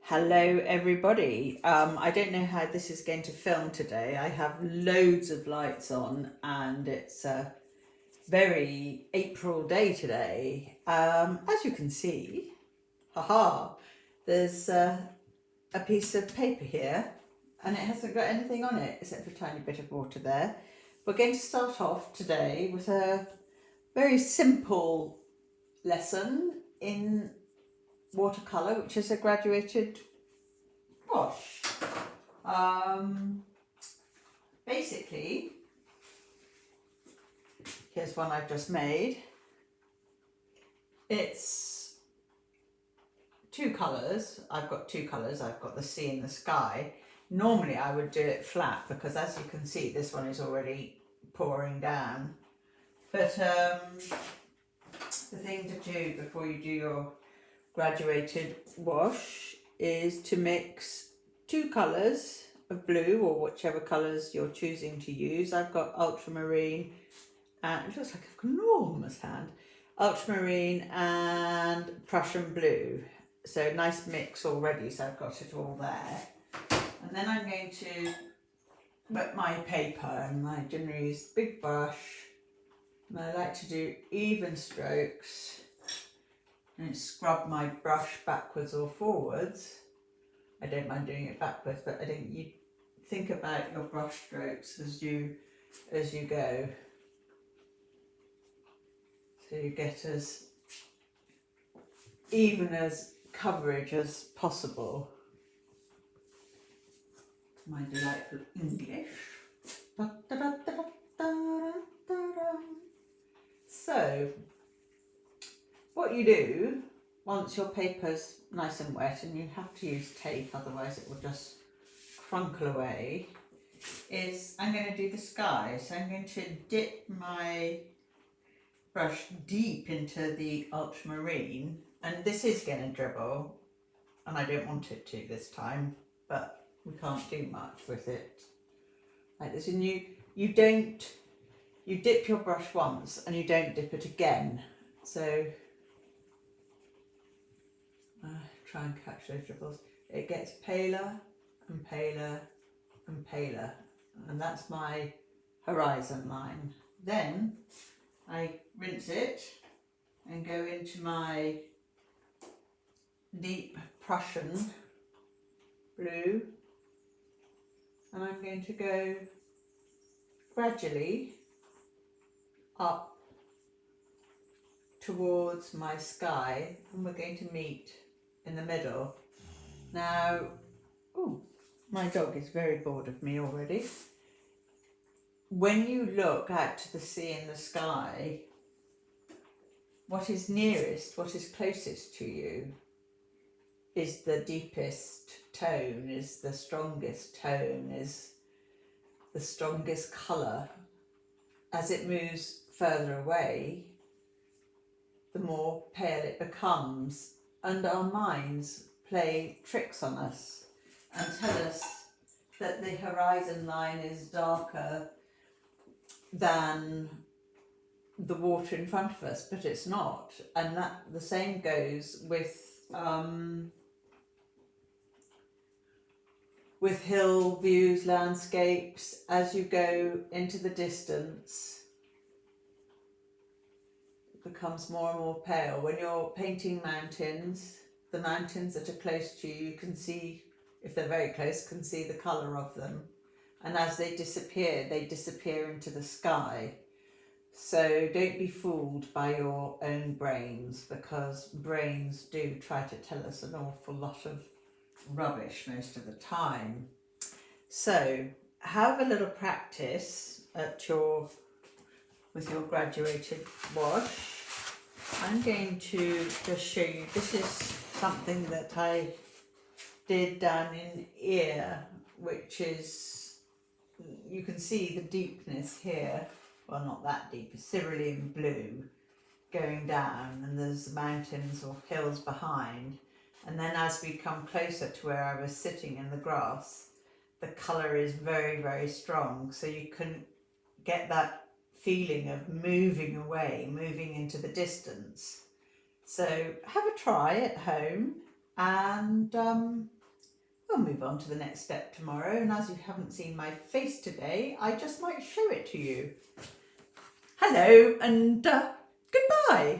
Hello everybody. I don't know how this is going to film today. I have loads of lights on and it's a very April day today. As you can see, there's a piece of paper here and it hasn't got anything on it except for a tiny bit of water there. We're going to start off today with a very simple lesson in watercolour, which is a graduated wash. Basically, here's one I've just made. It's two colours. I've got two colours. I've got the sea and the sky. Normally I would do it flat because, as you can see, this one is already pouring down. But the thing to do before you do your graduated wash is to mix two colours of blue, or whichever colours you're choosing to use. I've got ultramarine, and it looks like I've got an enormous hand, ultramarine and Prussian blue. So nice mix already, so I've got it all there. And then I'm going to wet my paper, and I generally use a big brush, and I like to do even strokes and scrub my brush backwards or forwards. I don't mind doing it backwards, but I think you think about your brush strokes as you go, so you get as even as coverage as possible. My delightful English. So what you do once your paper's nice and wet, and you have to use tape, otherwise it will just crunkle away, is I'm going to do the sky. So I'm going to dip my brush deep into the ultramarine, and this is going to dribble, and I don't want it to this time, but we can't do much with it like this. And you dip your brush once and you don't dip it again. So try and catch those dribbles. It gets paler and paler and paler, and that's my horizon line. Then I rinse it and go into my deep Prussian blue, and I'm going to go gradually up towards my sky, and we're going to meet in the middle. Now, my dog is very bored of me already. When you look out to the sea and the sky, what is nearest, what is closest to you, is the deepest tone, is the strongest tone, is the strongest colour. As it moves further away, the more pale it becomes, and our minds play tricks on us and tell us that the horizon line is darker than the water in front of us, but it's not. And that the same goes with hill views, landscapes. As you go into the distance, it becomes more and more pale. When you're painting mountains, the mountains that are close to you, you can see, if they're very close, can see the colour of them. And as they disappear into the sky. So don't be fooled by your own brains, because brains do try to tell us an awful lot of rubbish most of the time. So have a little practice with your graduated wash. I'm going to just show you, this is something that I did down in ear, which is, you can see the deepness here. Well, not that deep, it's cerulean blue going down, and there's the mountains or hills behind. And then as we come closer to where I was sitting in the grass, the colour is very, very strong. So you can get that feeling of moving away, moving into the distance. So have a try at home, and We'll move on to the next step tomorrow, and as you haven't seen my face today, I just might show it to you. Hello and goodbye.